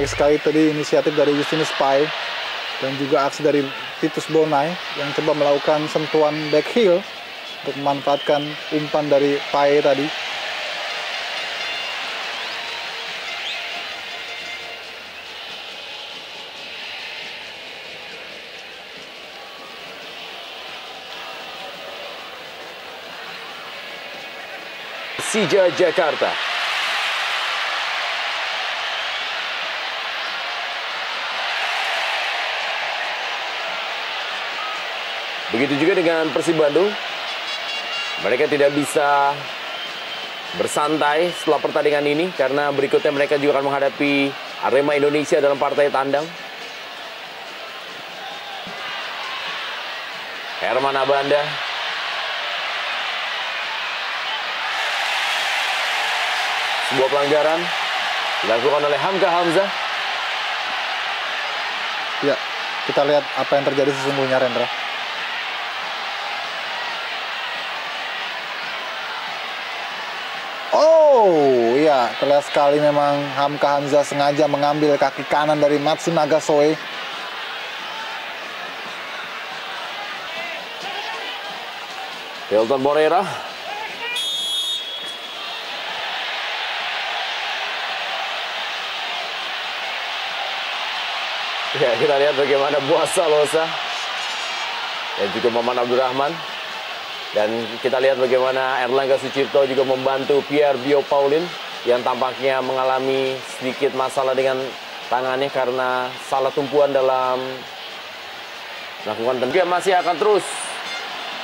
Baik sekali tadi inisiatif dari Justinus Pai dan juga aksi dari Titus Bonai yang coba melakukan sentuhan back heel untuk memanfaatkan umpan dari Pai tadi. Persija Jakarta. Begitu juga dengan Persib Bandung. Mereka tidak bisa bersantai setelah pertandingan ini karena berikutnya mereka juga akan menghadapi Arema Indonesia dalam partai tandang. Herman Abanda. Sebuah pelanggaran dilakukan oleh Hamka Hamzah. Ya, kita lihat apa yang terjadi sesungguhnya, Rendra. Oh, ya, terlihat sekali memang Hamka Hamzah sengaja mengambil kaki kanan dari Matsunaga Soe. Hilton Moreira. Ya, kita lihat bagaimana Buasa Losa dan juga Maman Abdurrahman. Dan kita lihat bagaimana Erlangga Sucipto juga membantu Pierre Bio Paulin yang tampaknya mengalami sedikit masalah dengan tangannya karena salah tumpuan dalam melakukan tendangan. Dia masih akan terus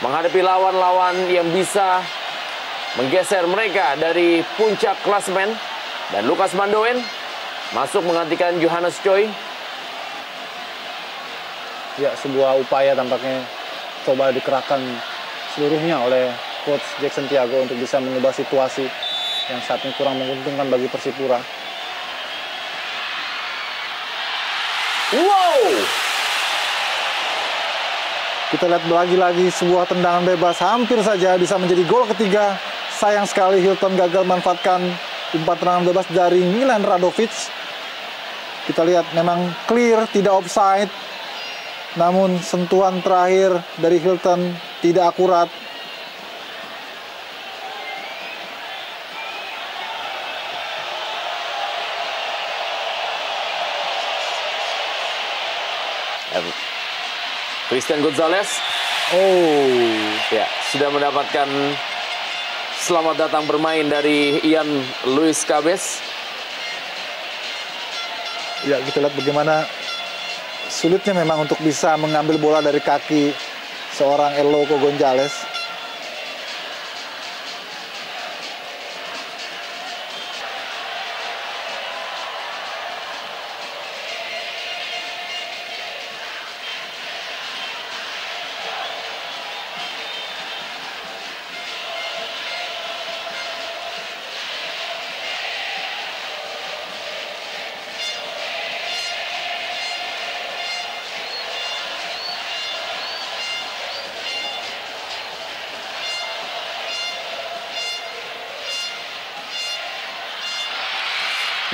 menghadapi lawan-lawan yang bisa menggeser mereka dari puncak klasemen. Dan Lukas Mandoen masuk menggantikan Johannes Choi. Ya, sebuah upaya tampaknya coba dikerahkan seluruhnya oleh Coach Jackson Tiago untuk bisa mengubah situasi yang saat ini kurang menguntungkan bagi Persipura. Wow! Kita lihat lagi-lagi sebuah tendangan bebas hampir saja bisa menjadi gol ketiga. Sayang sekali Hilton gagal memanfaatkan umpan tendangan bebas dari Milan Radovic. Kita lihat memang clear, tidak offside. Namun sentuhan terakhir dari Hilton tidak akurat. Christian Gonzalez. Oh, Ya, sudah mendapatkan selamat datang bermain dari Ian Luis Cabes. ya kita lihat bagaimana sulitnya memang untuk bisa mengambil bola dari kaki seorang Eloko Gonzalez.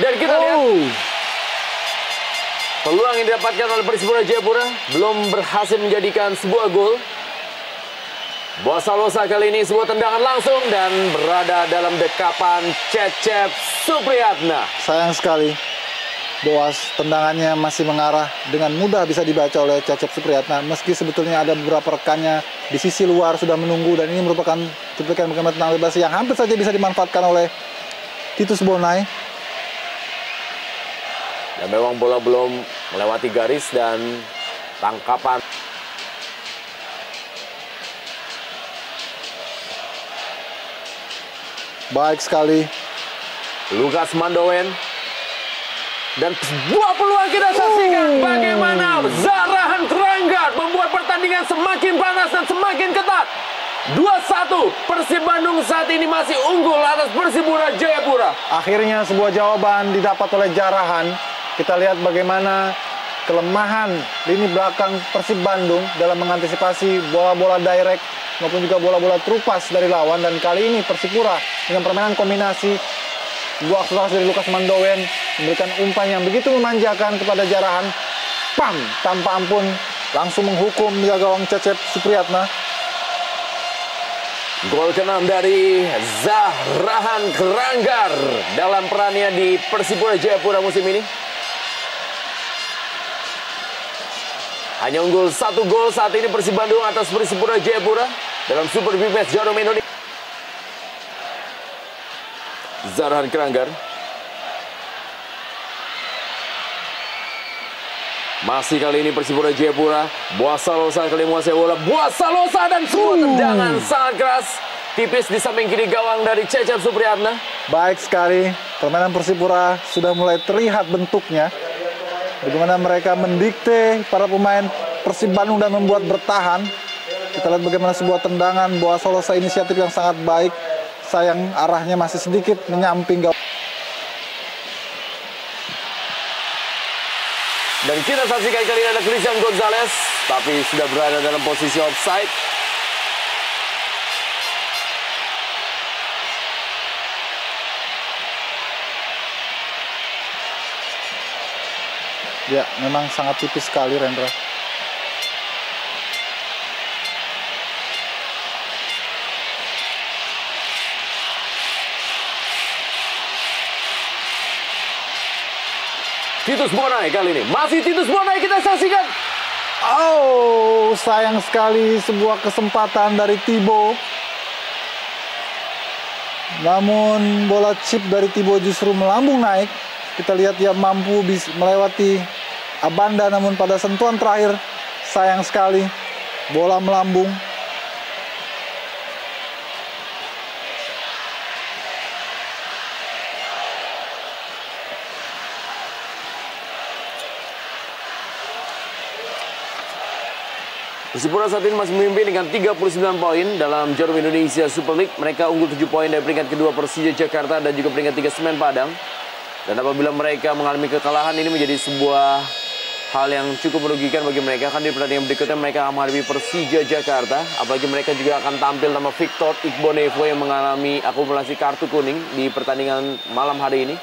Dan kita lihat peluang yang didapatkan oleh Persipura Jayapura belum berhasil menjadikan sebuah gol. Buasa Losa kali ini sebuah tendangan langsung dan berada dalam dekapan Cecep Supriyatna. Sayang sekali, Boas tendangannya masih mengarah dengan mudah bisa dibaca oleh Cecep Supriyatna. Meski sebetulnya ada beberapa rekannya di sisi luar sudah menunggu dan ini merupakan cuplikan bagaimana tendangan bebas yang hampir saja bisa dimanfaatkan oleh Titus Bonai. Dan memang bola belum melewati garis dan tangkapan. Baik sekali. Lukas Mandoen. Dan sebuah peluang kita saksikan bagaimana Zarahan Keranggat membuat pertandingan semakin panas dan semakin ketat. 2-1, Persib Bandung saat ini masih unggul atas Persipura Jayapura. Akhirnya sebuah jawaban didapat oleh Jarahan. Kita lihat bagaimana kelemahan lini belakang Persib Bandung dalam mengantisipasi bola-bola direct maupun juga bola-bola terupas dari lawan. Dan kali ini Persipura dengan permainan kombinasi, sebuah akselerasi dari Lukas Mandoen memberikan umpan yang begitu memanjakan kepada Jarahan. Pam, tanpa ampun langsung menghukum menjaga gawang Cecep Supriyatna. Gol ke-6 dari Zahrahan Keranggar dalam perannya di Persipura Jayapura musim ini. Hanya unggul 1 gol saat ini Persib Bandung atas Persipura Jayapura dalam Super Big Match Jarum Indonesia. Zahrahan Keranggar. Masih kali ini Persipura Jayapura. Boasalosa kali menguasai bola. Boasalosa dan sebuah tendangan sangat keras. Tipis di samping kiri gawang dari Cecep Supriyatna. Baik sekali. Permainan Persipura sudah mulai terlihat bentuknya. Bagaimana mereka mendikte para pemain Persib Bandung dan membuat bertahan. Kita lihat bagaimana sebuah tendangan Boasalosa, inisiatif yang sangat baik. Sayang arahnya masih sedikit menyamping gawang. Dan kita saksikan kali ini ada Christian Gonzalez, tapi sudah berada dalam posisi offside. Ya, memang sangat tipis sekali, Rendra. Titus Bonai kali ini. Masih Titus Bonai kita saksikan. Oh, sayang sekali sebuah kesempatan dari Tibo. Namun bola chip dari Tibo justru melambung naik. Kita lihat dia mampu melewati Abanda, namun pada sentuhan terakhir sayang sekali bola melambung. Persipura saat ini masih memimpin dengan 39 poin dalam Jarum Indonesia Super League. Mereka unggul 7 poin dari peringkat kedua Persija Jakarta dan juga peringkat 3 Semen Padang. Dan apabila mereka mengalami kekalahan, ini menjadi sebuah hal yang cukup merugikan bagi mereka. Kan di pertandingan berikutnya mereka akan menghadapi Persija Jakarta. Apalagi mereka juga akan tampil nama Victor Igbonevo yang mengalami akumulasi kartu kuning di pertandingan malam hari ini.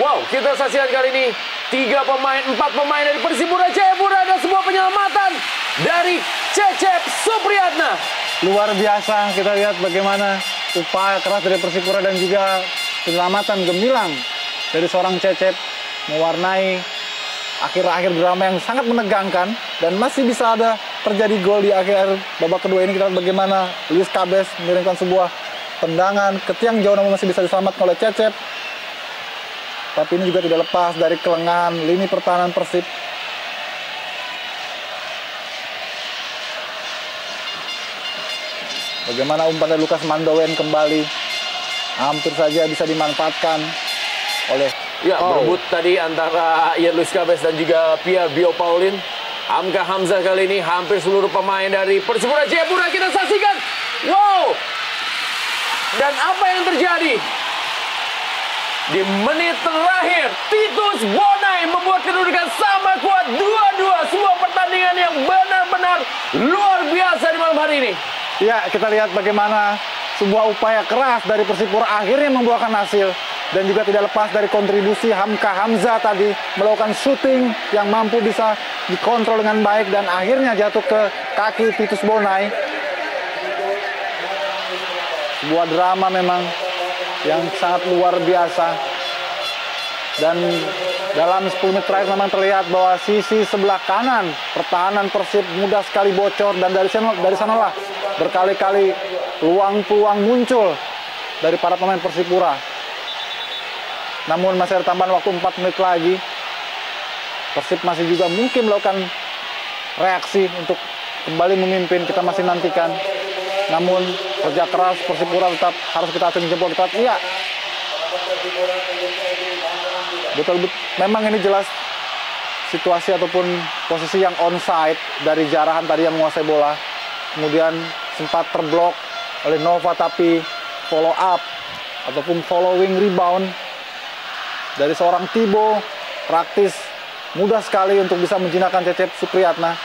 Wow, kita saksikan kali ini 4 pemain dari Persipura Jayapura, ada sebuah penyelamatan dari Cecep Supriyatna. Luar biasa, kita lihat bagaimana upaya keras dari Persipura dan juga penyelamatan gemilang dari seorang Cecep mewarnai akhir-akhir drama yang sangat menegangkan, dan masih bisa ada terjadi gol di akhir babak kedua ini. Kita lihat bagaimana Luis Cabes mengirimkan sebuah tendangan ke tiang jauh namun masih bisa diselamatkan oleh Cecep. Tapi ini juga tidak lepas dari kelengahan lini pertahanan Persib. Bagaimana umpan dari Lukas Mandowen kembali hampir saja bisa dimanfaatkan oleh berebut tadi antara Ian Luis Cabes dan juga Pierre Bio Paulin. Hamka Hamzah kali ini hampir seluruh pemain dari Persipura Jayapura kita saksikan. Wow! Dan apa yang terjadi? Di menit terakhir, Titus Bonai membuat kedudukan sama kuat 2-2. Sebuah pertandingan yang benar-benar luar biasa di malam hari ini. Ya, kita lihat bagaimana sebuah upaya keras dari Persipura akhirnya membuahkan hasil. Dan juga tidak lepas dari kontribusi Hamka Hamzah tadi melakukan shooting yang mampu bisa dikontrol dengan baik dan akhirnya jatuh ke kaki Titus Bonai. Sebuah drama memang yang sangat luar biasa. Dan dalam 10 menit terakhir memang terlihat bahwa sisi sebelah kanan pertahanan Persib mudah sekali bocor, dan dari sanalah berkali-kali peluang-peluang muncul dari para pemain Persipura. Namun masih ada tambahan waktu 4 menit lagi. Persib masih juga mungkin melakukan reaksi untuk kembali memimpin. Kita masih nantikan. Namun kerja keras Persipura tetap harus kita acungi jempol. Iya, betul. Memang ini jelas situasi ataupun posisi yang onside dari Jarahan tadi yang menguasai bola. Kemudian sempat terblok oleh Nova, tapi follow up ataupun following rebound dari seorang Tibo praktis mudah sekali untuk bisa menjinakkan Cecep Supriyatna.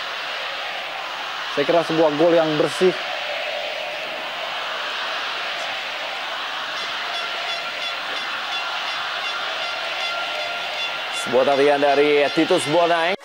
Saya kira sebuah gol yang bersih. Sebuah tarian dari Titus Bonai.